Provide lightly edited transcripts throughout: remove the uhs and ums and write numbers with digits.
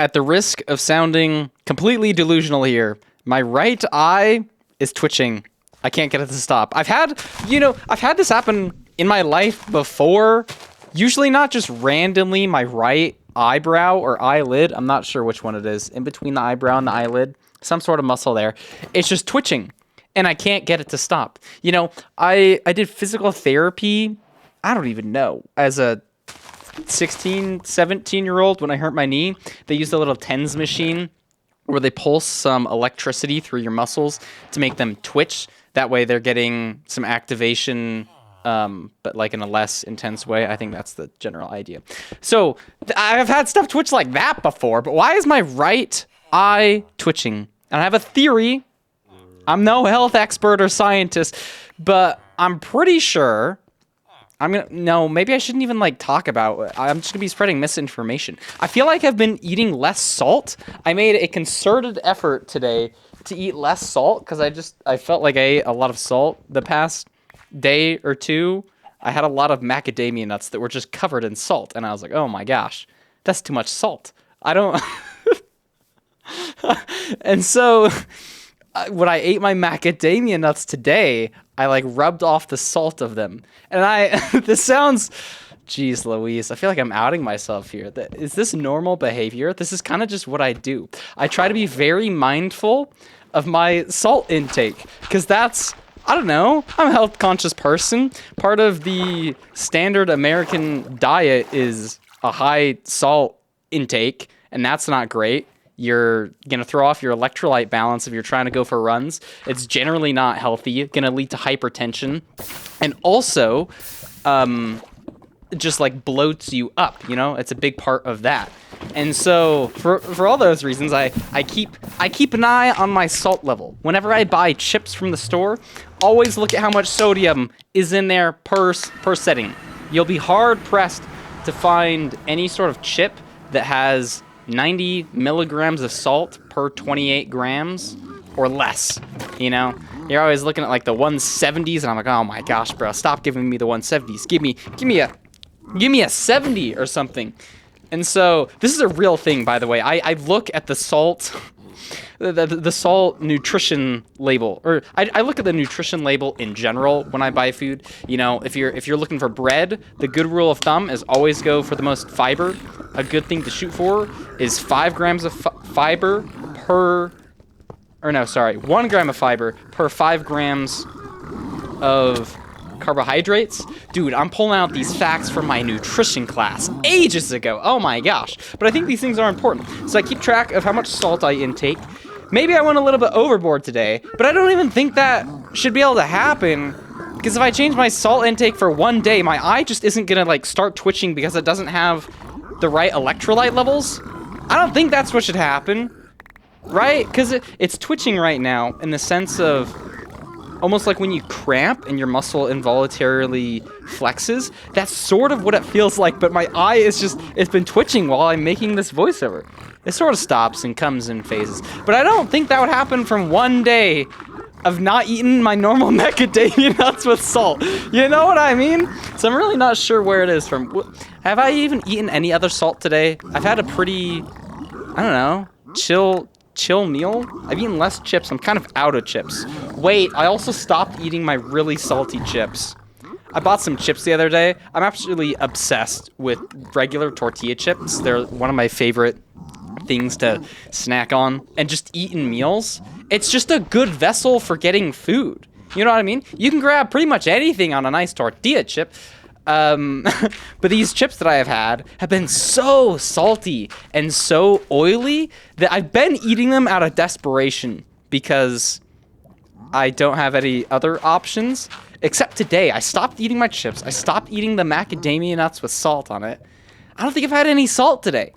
at the risk of sounding completely delusional here, my right eye is twitching. I can't get it to stop. I've had this happen in my life before. Usually not just randomly my right eyebrow or eyelid. I'm not sure which one it is. In between the eyebrow and the eyelid. Some sort of muscle there. It's just twitching. And I can't get it to stop. You know, I did physical therapy, I don't even know, as a 16, 17-year-old when I hurt my knee. They used a little TENS machine where they pulse some electricity through your muscles to make them twitch. That way they're getting some activation, but like in a less intense way. I think that's the general idea. So I've had stuff twitch like that before, but why is my right eye twitching? And I have a theory. I'm no health expert or scientist, but I'm pretty sure maybe I shouldn't even like talk about it. I'm just gonna be spreading misinformation. I feel like I've been eating less salt. I made a concerted effort today to eat less salt because I felt like I ate a lot of salt the past day or two. I had a lot of macadamia nuts that were just covered in salt, and I was like, oh my gosh, that's too much salt. I don't. And so when I ate my macadamia nuts today, I like rubbed off the salt of them. And this sounds, geez Louise, I feel like I'm outing myself here. Is this normal behavior? This is kind of just what I do. I try to be very mindful of my salt intake because I don't know, I'm a health conscious person. Part of the standard American diet is a high salt intake, and that's not great. You're going to throw off your electrolyte balance if you're trying to go for runs. It's generally not healthy. Going to lead to hypertension. And also, just like bloats you up, you know? It's a big part of that. And so for all those reasons, I keep an eye on my salt level. Whenever I buy chips from the store, always look at how much sodium is in there per setting. You'll be hard pressed to find any sort of chip that has 90 milligrams of salt per 28 grams or less. You know, you're always looking at like the 170s, and I'm like, oh my gosh, bro, stop giving me the 170s. Give me a 70 or something. And so this is a real thing, by the way. I look at the salt, the salt nutrition label, or I look at the nutrition label in general when I buy food. You know, if you're looking for bread, the good rule of thumb is always go for the most fiber. A good thing to shoot for is 5 grams of fiber per, or no, sorry, 1 gram of fiber per 5 grams of carbohydrates. Dude, I'm pulling out these facts from my nutrition class ages ago. Oh my gosh. But I think these things are important. So I keep track of how much salt I intake. Maybe I went a little bit overboard today, but I don't even think that should be able to happen. Because if I change my salt intake for one day, my eye just isn't gonna like start twitching because it doesn't have the right electrolyte levels. I don't think that's what should happen, right? Because it's twitching right now in the sense of almost like when you cramp and your muscle involuntarily flexes. That's sort of what it feels like, but my eye is it's been twitching while I'm making this voiceover. It sort of stops and comes in phases. But I don't think that would happen from one day of not eating my normal macadamia nuts with salt. You know what I mean? So I'm really not sure where it is from. Have I even eaten any other salt today? I've had a pretty, I don't know, chill meal. I've eaten less chips. I'm kind of out of chips. Wait, I also stopped eating my really salty chips. I bought some chips the other day. I'm absolutely obsessed with regular tortilla chips. They're one of my favorite things to snack on and just eat in meals. It's just a good vessel for getting food. You know what I mean? You can grab pretty much anything on a nice tortilla chip. But these chips that I have had have been so salty and so oily that I've been eating them out of desperation because I don't have any other options. Except today, I stopped eating my chips. I stopped eating the macadamia nuts with salt on it. I don't think I've had any salt today.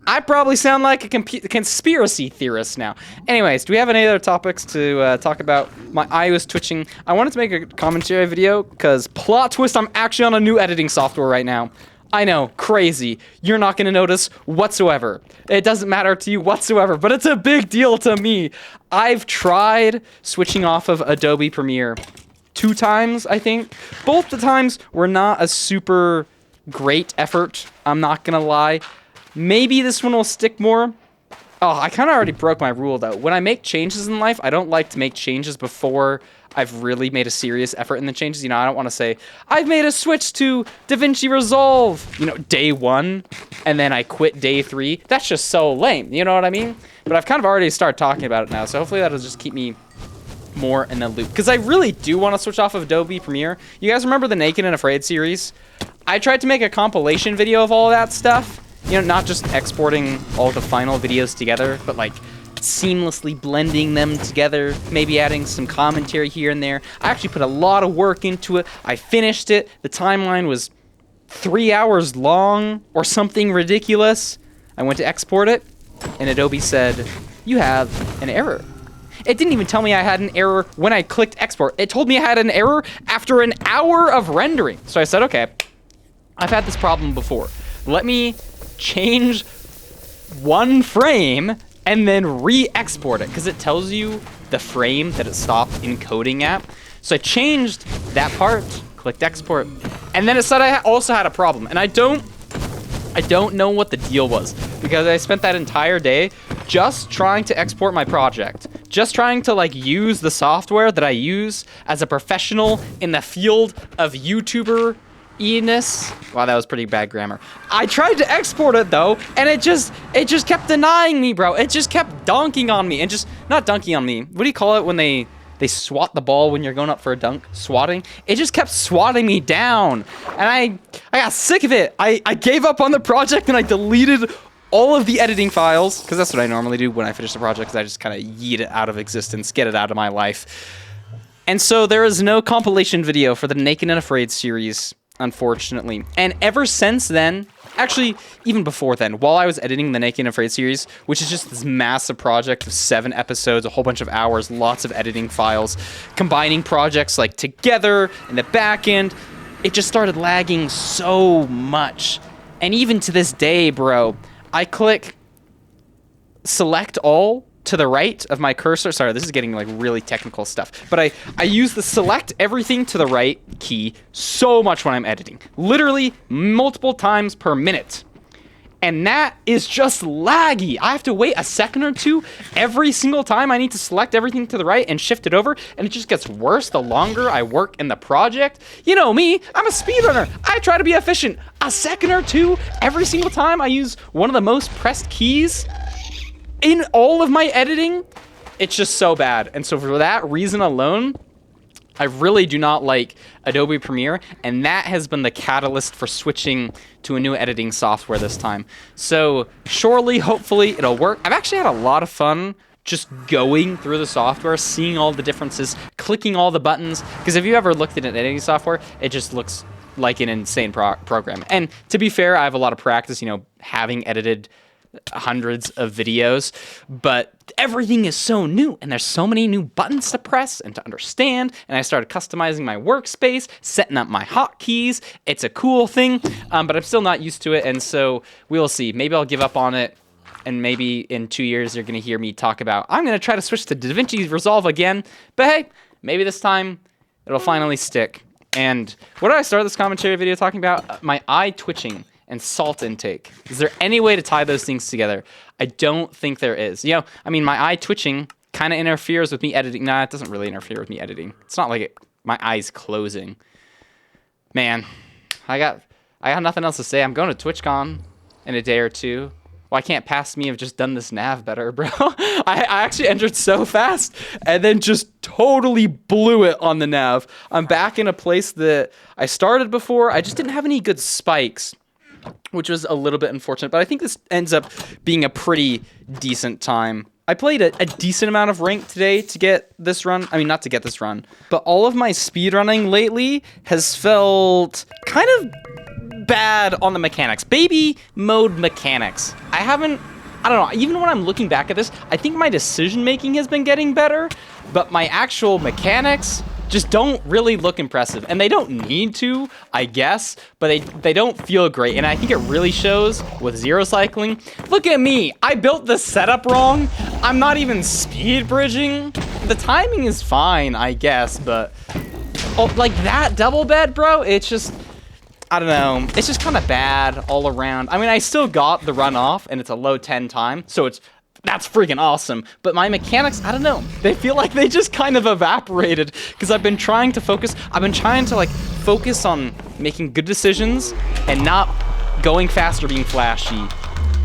I probably sound like a conspiracy theorist now. Anyways, do we have any other topics to talk about? My eye was twitching. I wanted to make a commentary video because plot twist, I'm actually on a new editing software right now. I know, crazy. You're not going to notice whatsoever. It doesn't matter to you whatsoever, but it's a big deal to me. I've tried switching off of Adobe Premiere 2 times, I think. Both the times were not a super great effort, I'm not going to lie. Maybe this one will stick more. Oh, I kind of already broke my rule, though. When I make changes in life, I don't like to make changes before I've really made a serious effort in the changes. You know, I don't want to say, I've made a switch to DaVinci Resolve, you know, day 1, and then I quit day 3. That's just so lame, you know what I mean? But I've kind of already started talking about it now, so hopefully that'll just keep me more in the loop. Because I really do want to switch off of Adobe Premiere. You guys remember the Naked and Afraid series? I tried to make a compilation video of all of that stuff. You know, not just exporting all the final videos together, but like seamlessly blending them together, maybe adding some commentary here and there. I actually put a lot of work into it. I finished it. The timeline was 3 hours long or something ridiculous. I went to export it, and Adobe said, you have an error. It didn't even tell me I had an error when I clicked export. It told me I had an error after an hour of rendering. So I said, okay, I've had this problem before. Let me change one frame and then re-export it, because it tells you the frame that it stopped encoding at. So I changed that part, clicked export, and then it said I also had a problem. And I don't know what the deal was, because I spent that entire day just trying to export my project, just trying to like use the software that I use as a professional in the field of YouTuber E-ness. Wow, that was pretty bad grammar. I tried to export it though, and it just kept denying me, bro. It just kept dunking on me, and just not dunking on me. What do you call it when they swat the ball when you're going up for a dunk? Swatting? It just kept swatting me down, and I got sick of it. I gave up on the project, and I deleted all of the editing files, because that's what I normally do when I finish the project, because I just kind of yeet it out of existence, get it out of my life. And so there is no compilation video for the Naked and Afraid series, unfortunately. And ever since then, actually, even before then, while I was editing the Naked and Afraid series, which is just this massive project of 7 episodes, a whole bunch of hours, lots of editing files, combining projects like together in the back end, it just started lagging so much. And even to this day, bro, I click select all to the right of my cursor. Sorry, this is getting like really technical stuff. But I use the select everything to the right key so much when I'm editing. Literally multiple times per minute. And that is just laggy. I have to wait a second or two every single time I need to select everything to the right and shift it over. And it just gets worse the longer I work in the project. You know me, I'm a speedrunner. I try to be efficient. A second or two every single time I use one of the most pressed keys in all of my editing. It's just so bad. And so for that reason alone, I really do not like Adobe Premiere, and that has been the catalyst for switching to a new editing software this time. So surely, hopefully, it'll work. I've actually had a lot of fun just going through the software, seeing all the differences, clicking all the buttons, because if you ever looked at an editing software, it just looks like an insane program. And to be fair, I have a lot of practice, you know, having edited hundreds of videos, but everything is so new, and there's so many new buttons to press and to understand, and I started customizing my workspace, setting up my hotkeys. It's a cool thing, but I'm still not used to it, and so we'll see. Maybe I'll give up on it, and maybe in 2 years you're going to hear me talk about, I'm going to try to switch to DaVinci Resolve again, but hey, maybe this time it'll finally stick. And what did I start this commentary video talking about? My eye twitching and salt intake. Is there any way to tie those things together? I don't think there is. You know, I mean, my eye twitching kind of interferes with me editing. Nah, it doesn't really interfere with me editing. It's not like my eye's closing. Man, I got nothing else to say. I'm going to TwitchCon in a day or two. Why can't past me have just done this nav better, bro? I actually entered so fast and then just totally blew it on the nav. I'm back in a place that I started before. I just didn't have any good spikes, which was a little bit unfortunate, but I think this ends up being a pretty decent time. I played a decent amount of rank today to get this run. I mean, not to get this run, but all of my speedrunning lately has felt kind of bad on the mechanics. Baby mode mechanics. I don't know, even when I'm looking back at this, I think my decision making has been getting better, but my actual mechanics just don't really look impressive. And they don't need to, I guess, but they don't feel great. And I think it really shows with zero cycling. Look at me, I built the setup wrong. I'm not even speed bridging. The timing is fine, I guess, but like that double bed, bro, it's just, I don't know. It's just kind of bad all around. I mean, I still got the run off, and it's a low 10 time, so that's freaking awesome. But my mechanics, I don't know. They feel like they just kind of evaporated because I've been trying to focus. I've been trying to like focus on making good decisions and not going fast or being flashy.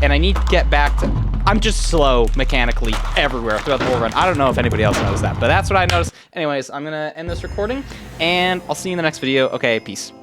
And I need to get back to, I'm just slow mechanically everywhere throughout the whole run. I don't know if anybody else knows that, but that's what I noticed. Anyways, I'm gonna end this recording and I'll see you in the next video. Okay, peace.